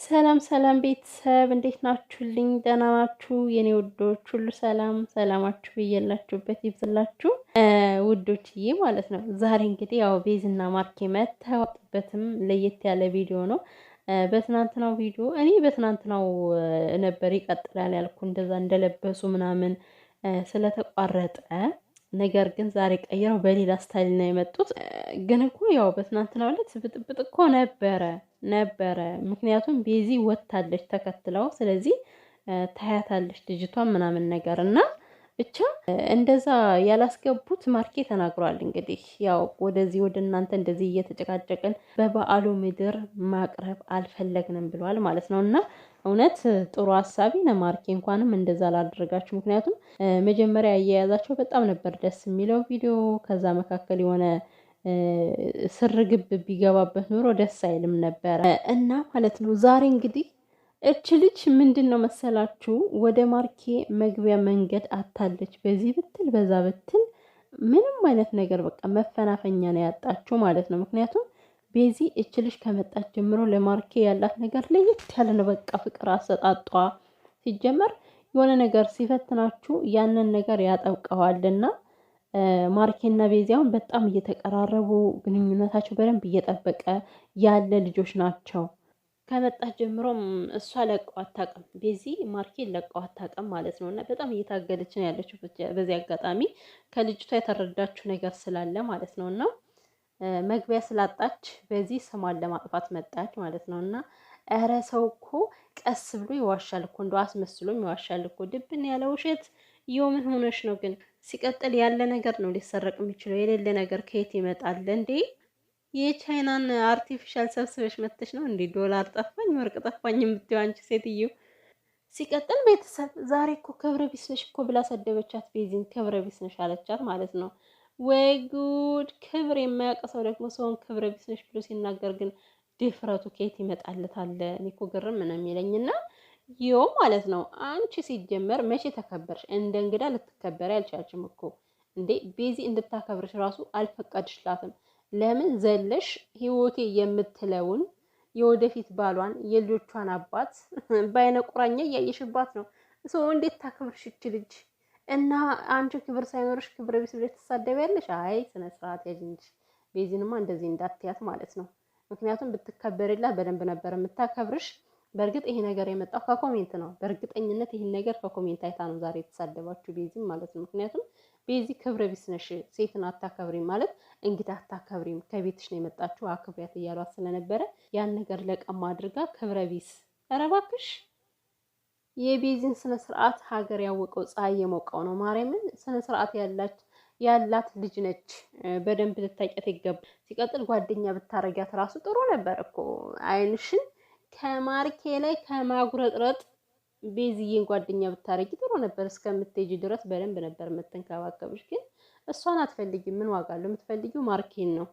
ሰላም ሰላም ቤተሰብ እንዴት ናችሁልኝ? ደህና ናችሁ? የኔ ውዶች ሁሉ ሰላም ሰላማችሁ በያላችሁበት ይብዛላችሁ ውዶችዬ ማለት ነው። ዛሬ እንግዲህ ያው ቤዝና ማርኬ መተዋወቁበትም ለየት ያለ ቪዲዮ ነው። በትናንትናው ቪዲዮ እኔ በትናንትናው ነበር ይቀጥላል ያልኩ እንደዛ እንደለበሱ ምናምን ስለተቋረጠ ነገር ግን ዛሬ ቀይረው በሌላ ስታይል ነው የመጡት። ግን እኮ ያው በትናንትናው ዕለት ብጥብጥ እኮ ነበረ። ምክንያቱም ቤዚ ወታለች ተከትለው፣ ስለዚህ ታያታለች ልጅቷን ምናምን ነገር እና ብቻ እንደዛ ያላስገቡት ማርኬ ተናግሯል። እንግዲህ ያው ወደዚህ ወደ እናንተ እንደዚህ እየተጨቃጨቅን በበዓሉ ምድር ማቅረብ አልፈለግንም ብሏል ማለት ነው። እና እውነት ጥሩ ሀሳቢ ነው ማርኬ፣ እንኳንም እንደዛ ላደረጋችሁ። ምክንያቱም መጀመሪያ አያያዛቸው በጣም ነበር ደስ የሚለው ቪዲዮ። ከዛ መካከል የሆነ ስርግብ ቢገባበት ኑሮ ደስ አይልም ነበረ እና ማለት ነው። ዛሬ እንግዲህ እች ልጅ ምንድን ነው መሰላችሁ ወደ ማርኬ መግቢያ መንገድ አታለች። በዚህ ብትል በዛ ብትል ምንም አይነት ነገር በቃ መፈናፈኛ ነው ያጣችው ማለት ነው። ምክንያቱም ቤዚ እች ልጅ ከመጣች ጀምሮ ለማርኬ ያላት ነገር ለየት ያለ ነው። በቃ ፍቅር አሰጣጧ ሲጀመር የሆነ ነገር ሲፈትናችሁ ያንን ነገር ያጠብቀዋልና ማርኬና ቤዚ አሁን በጣም እየተቀራረቡ ግንኙነታቸው በደንብ እየጠበቀ ያለ ልጆች ናቸው። ከመጣች ጀምሮም እሷ ለቀው አታውቅም፣ ቤዚ ማርኬን ለቀው አታውቅም ማለት ነው። እና በጣም እየታገለች ነው ያለችው። በዚህ አጋጣሚ ከልጅቷ የተረዳችው ነገር ስላለ ማለት ነው። እና መግቢያ ስላጣች በዚህ ስሟን ለማጥፋት መጣች ማለት ነው። እና እረ ሰው እኮ ቀስ ብሎ ይዋሻል እኮ እንደው አስመስሎም ይዋሻል እኮ። ድብን ያለ ውሸት ይኸው ምን ሆነሽ ነው ግን? ሲቀጥል ያለ ነገር ነው ሊሰረቅ የሚችለው፣ የሌለ ነገር ከየት ይመጣል እንዴ? የቻይናን አርቲፊሻል ሰብስበሽ መጥተሽ ነው እንዴ ዶላር ጠፋኝ ወርቅ ጠፋኝ የምትይው አንቺ ሴትዮ? ሲቀጥል ቤተሰብ ዛሬ እኮ ክብረ ቢስ ነሽ እኮ ብላ ሰደበቻት። ቤዚን ክብረ ቢስ ነሽ አለቻት ማለት ነው። ወይ ጉድ! ክብር የማያውቅ ሰው ደግሞ ሰውን ክብረ ቢስ ነሽ ብሎ ሲናገር ግን ድፍረቱ ከየት ይመጣለታል? እኔ እኮ ግርም ነው የሚለኝና ይኸው ማለት ነው። አንቺ ሲጀመር መቼ ተከበርሽ? እንደ እንግዳ ልትከበሪ አልቻልሽም እኮ እንዴ። ቤዚ እንድታከብርሽ ራሱ አልፈቀድሽላትም። ለምን ዘለሽ ህይወቴ የምትለውን የወደፊት ባሏን የልጆቿን አባት በአይነ ቁራኛ እያየሽባት ነው። ሰው እንዴት ታከብርሽ ይች ልጅ? እና አንቺ ክብር ሳይኖርሽ ክብረ ቢስ ብለሽ ትሳደቢያለሽ? አይ ስነ ስርዓት ያዥ እንጂ ቤዚንማ እንደዚህ እንዳትያት ማለት ነው። ምክንያቱም ብትከበርላት በደንብ ነበር የምታከብርሽ። በእርግጥ ይሄ ነገር የመጣው ከኮሜንት ነው። በእርግጠኝነት ይህን ነገር ከኮሜንት አይታ ነው ዛሬ የተሳደባችሁ ቤዚም ማለት ነው። ምክንያቱም ቤዚ ክብረ ቢስ ነሽ፣ ሴትን አታከብሪም ማለት እንግዳ አታከብሪም፣ ከቤትሽ ነው የመጣችው አክብሪያት እያሏት ስለነበረ ያን ነገር ለቀማ አድርጋ ክብረ ቢስ። ኧረ እባክሽ የቤዚን ስነ ስርዓት ሀገር ያወቀው ፀሐይ የሞቀው ነው። ማርያምን ስነ ስርዓት ያላት ልጅ ነች። በደንብ ልታውቂያት ይገባል። ሲቀጥል ጓደኛ ብታረጊያት ራሱ ጥሩ ነበር እኮ አይንሽን ከማርኬ ላይ ከማጉረጥረጥ ቤዚዬን ጓደኛ ብታረጊ ጥሩ ነበር። እስከምትሄጂ ድረስ በደንብ ነበር የምትንከባከብሽ። ግን እሷን አትፈልጊም። ምን ዋጋ አለው? የምትፈልጊው ማርኬን ነው።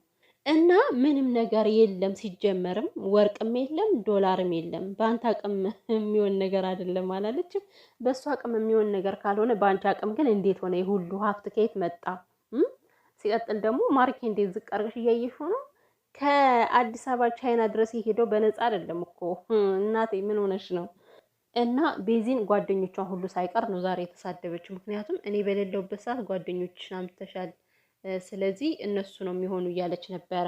እና ምንም ነገር የለም ሲጀመርም ወርቅም የለም ዶላርም የለም። በአንተ አቅም የሚሆን ነገር አይደለም አላለችም? በእሱ አቅም የሚሆን ነገር ካልሆነ በአንቺ አቅም ግን እንዴት ሆነ? የሁሉ ሀብት ከየት መጣ? ሲቀጥል ደግሞ ማርኬ እንዴት ዝቅ አድርገሽ እያየሽ ነው? ከአዲስ አበባ ቻይና ድረስ የሄደው በነፃ አይደለም እኮ እናቴ፣ ምን ሆነሽ ነው? እና ቤዚን ጓደኞቿን ሁሉ ሳይቀር ነው ዛሬ የተሳደበችው። ምክንያቱም እኔ በሌለውበት ሰዓት ጓደኞችሽን አምጥተሻል፣ ስለዚህ እነሱ ነው የሚሆኑ እያለች ነበረ።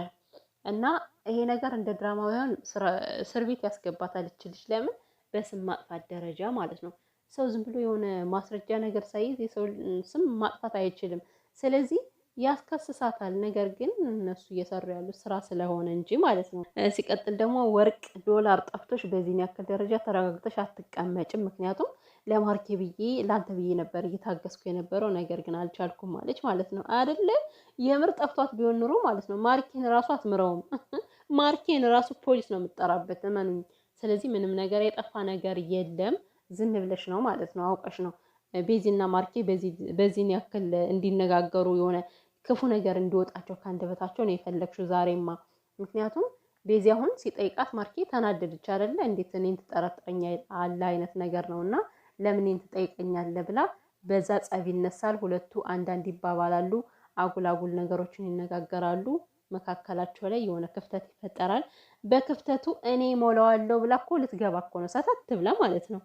እና ይሄ ነገር እንደ ድራማውያን እስር ቤት ያስገባታል ልጅ። ለምን? በስም ማጥፋት ደረጃ ማለት ነው። ሰው ዝም ብሎ የሆነ ማስረጃ ነገር ሳይዝ የሰው ስም ማጥፋት አይችልም። ስለዚህ ያስከስሳታል። ነገር ግን እነሱ እየሰሩ ያሉት ስራ ስለሆነ እንጂ ማለት ነው። ሲቀጥል ደግሞ ወርቅ ዶላር ጠፍቶሽ በዚህን ያክል ደረጃ ተረጋግተሽ አትቀመጭም። ምክንያቱም ለማርኬ ብዬ ለአንተ ብዬ ነበር እየታገስኩ የነበረው፣ ነገር ግን አልቻልኩም ማለች ማለት ነው አይደለ? የምር ጠፍቷት ቢሆን ኑሮ ማለት ነው ማርኬን ራሱ አትምረውም። ማርኬን ራሱ ፖሊስ ነው የምጠራበት፣ እመኑኝ። ስለዚህ ምንም ነገር የጠፋ ነገር የለም። ዝም ብለሽ ነው ማለት ነው፣ አውቀሽ ነው ቤዚና ማርኬ በዚህን ያክል እንዲነጋገሩ የሆነ ክፉ ነገር እንዲወጣቸው ከአንደበታቸው ነው የፈለግሽው ዛሬማ። ምክንያቱም ቤዚ አሁን ሲጠይቃት ማርኬ ተናደደች አይደለ? እንዴት እኔን ትጠረጥረኛለህ አይነት ነገር ነው። እና ለምን እኔን ትጠይቀኛለህ ብላ በዛ ጸብ ይነሳል። ሁለቱ አንዳንድ ይባባላሉ፣ አጉል ነገሮችን ይነጋገራሉ። መካከላቸው ላይ የሆነ ክፍተት ይፈጠራል። በክፍተቱ እኔ ሞላዋለሁ ብላ እኮ ልትገባ እኮ ነው፣ ሰተት ብላ ማለት ነው።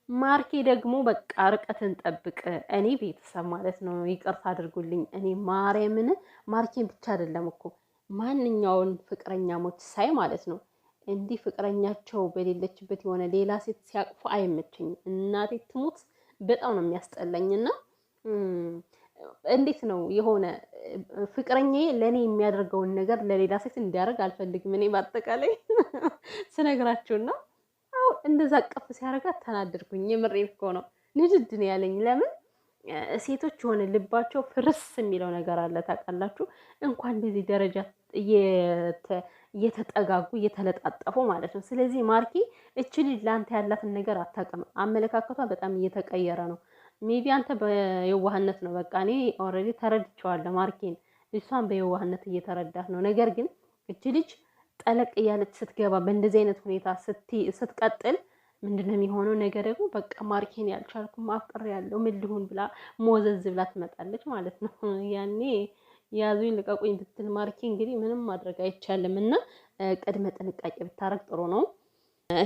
ማርኬ ደግሞ በቃ ርቀትን ጠብቅ። እኔ ቤተሰብ ማለት ነው ይቅርታ አድርጉልኝ። እኔ ማርያምን ማርኬን ብቻ አይደለም እኮ ማንኛውን ፍቅረኛሞች ሳይ ማለት ነው እንዲህ ፍቅረኛቸው በሌለችበት የሆነ ሌላ ሴት ሲያቅፉ አይመቸኝም። እናቴ ትሙት በጣም ነው የሚያስጠላኝና እንዴት ነው የሆነ ፍቅረኛዬ ለኔ የሚያደርገውን ነገር ለሌላ ሴት እንዲያደርግ አልፈልግም። እኔ በአጠቃላይ ስነግራችሁና አው እንደዛ አቀፍ ሲያደርጋት ተናደድኩኝ። የምሬን እኮ ነው ንድድ ነው ያለኝ። ለምን ሴቶች የሆነ ልባቸው ፍርስ የሚለው ነገር አለ ታውቃላችሁ። እንኳን በዚህ ደረጃ እየተጠጋጉ እየተለጣጠፉ ማለት ነው። ስለዚህ ማርኬ እቺ ልጅ ላንተ ያላትን ነገር አታውቅም። አመለካከቷ በጣም እየተቀየረ ነው። ሜቢ አንተ በየዋህነት ነው በቃ እኔ ኦልሬዲ ተረድቼዋለሁ ማርኬን። እሷን በየዋህነት እየተረዳት ነው። ነገር ግን እቺ ልጅ ጠለቅ እያለች ስትገባ በእንደዚህ አይነት ሁኔታ ስትቀጥል ምንድነው የሚሆነው? ነገር ደግሞ በቃ ማርኬን ያልቻልኩም ማፍቀር ያለው ምን ልሁን ብላ ሞዘዝ ብላ ትመጣለች ማለት ነው። ያኔ ያዙኝ ልቀቁኝ ብትል ማርኬ እንግዲህ ምንም ማድረግ አይቻልም እና ቅድመ ጥንቃቄ ብታረግ ጥሩ ነው።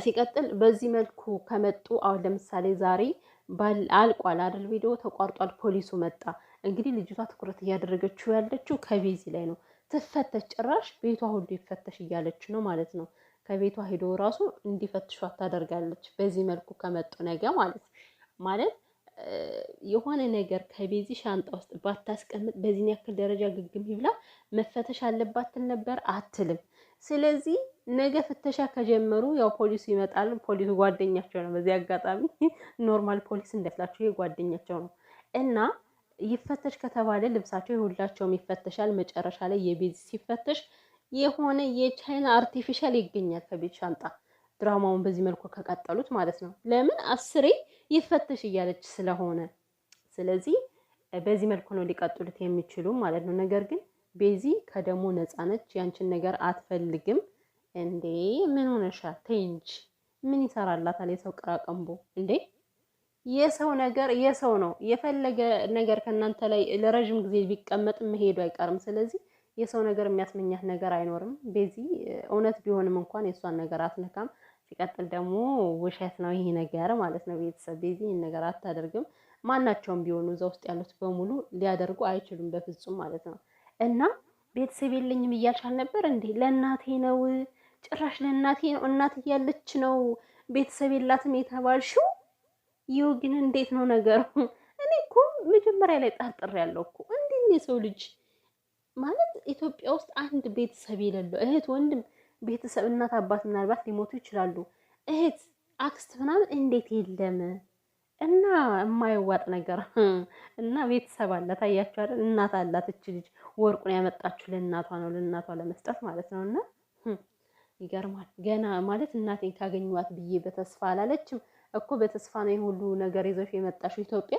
ሲቀጥል በዚህ መልኩ ከመጡ አሁን ለምሳሌ ዛሬ አልቋል አይደል? ቪዲዮ ተቋርጧል። ፖሊሱ መጣ። እንግዲህ ልጅቷ ትኩረት እያደረገችው ያለችው ከቤዚ ላይ ነው። ትፈተሽ፣ ጭራሽ ቤቷ ሁሉ ይፈተሽ እያለች ነው ማለት ነው። ከቤቷ ሄዶ ራሱ እንዲፈትሿት ታደርጋለች። በዚህ መልኩ ከመጡ ነገ ማለት የሆነ ነገር ከቤዚ ሻንጣ ውስጥ ባታስቀምጥ በዚህን ያክል ደረጃ ግግም ይብላ መፈተሽ አለባት ትል ነበር፣ አትልም። ስለዚህ ነገ ፍተሻ ከጀመሩ ያው ፖሊሱ ይመጣል። ፖሊሱ ጓደኛቸው ነው። በዚህ አጋጣሚ ኖርማል ፖሊስ እንዳይመስላችሁ ይሄ ጓደኛቸው ነው እና ይፈተሽ ከተባለ ልብሳቸው የሁላቸውም ይፈተሻል። መጨረሻ ላይ የቤዚ ሲፈተሽ የሆነ የቻይና አርቲፊሻል ይገኛል ከቤት ሻንጣ። ድራማውን በዚህ መልኩ ከቀጠሉት ማለት ነው። ለምን አስሬ ይፈተሽ እያለች ስለሆነ፣ ስለዚህ በዚህ መልኩ ነው ሊቀጥሉት የሚችሉ ማለት ነው። ነገር ግን ቤዚ ከደሞ ነፃ ነች። ያንቺን ነገር አትፈልግም እንዴ? ምን ሆነሻል? ተይ እንጂ ምን ይሰራላታል የሰው ቅራቀምቦ እንዴ? የሰው ነገር የሰው ነው። የፈለገ ነገር ከእናንተ ላይ ለረጅም ጊዜ ቢቀመጥ መሄዱ አይቀርም። ስለዚህ የሰው ነገር የሚያስመኛት ነገር አይኖርም። ቤዚ እውነት ቢሆንም እንኳን የእሷን ነገር አትነካም። ሲቀጥል ደግሞ ውሸት ነው ይሄ ነገር ማለት ነው። ቤተሰብ ቤዚ ይህን ነገር አታደርግም። ማናቸውም ቢሆኑ እዛ ውስጥ ያሉት በሙሉ ሊያደርጉ አይችሉም በፍጹም ማለት ነው። እና ቤተሰብ የለኝም እያልሽ አልነበር እንዴ? ለእናቴ ነው ጭራሽ ለእናቴ ነው። እናት እያለች ነው ቤተሰብ የላትም የተባልሽው። ይኸው ግን እንዴት ነው ነገሩ? እኔ እኮ መጀመሪያ ላይ ጠርጥሬያለሁ እኮ እንዴት ነው የሰው ልጅ ማለት ኢትዮጵያ ውስጥ አንድ ቤተሰብ የሌለው እህት፣ ወንድም፣ ቤተሰብ እናት አባት ምናልባት ሊሞቱ ይችላሉ። እህት አክስት ምናምን እንዴት የለም? እና የማይዋጥ ነገር እና ቤተሰብ አላት። አያችሁ አይደል? እናት አላት። እች ልጅ ወርቁን ያመጣችሁ ለእናቷ ነው፣ ለእናቷ ለመስጠት ማለት ነው። እና ይገርማል። ገና ማለት እናቴን ካገኘኋት ብዬ በተስፋ አላለችም እኮ። በተስፋ ነው ሁሉ ነገር ይዘሽ የመጣሽው ኢትዮጵያ።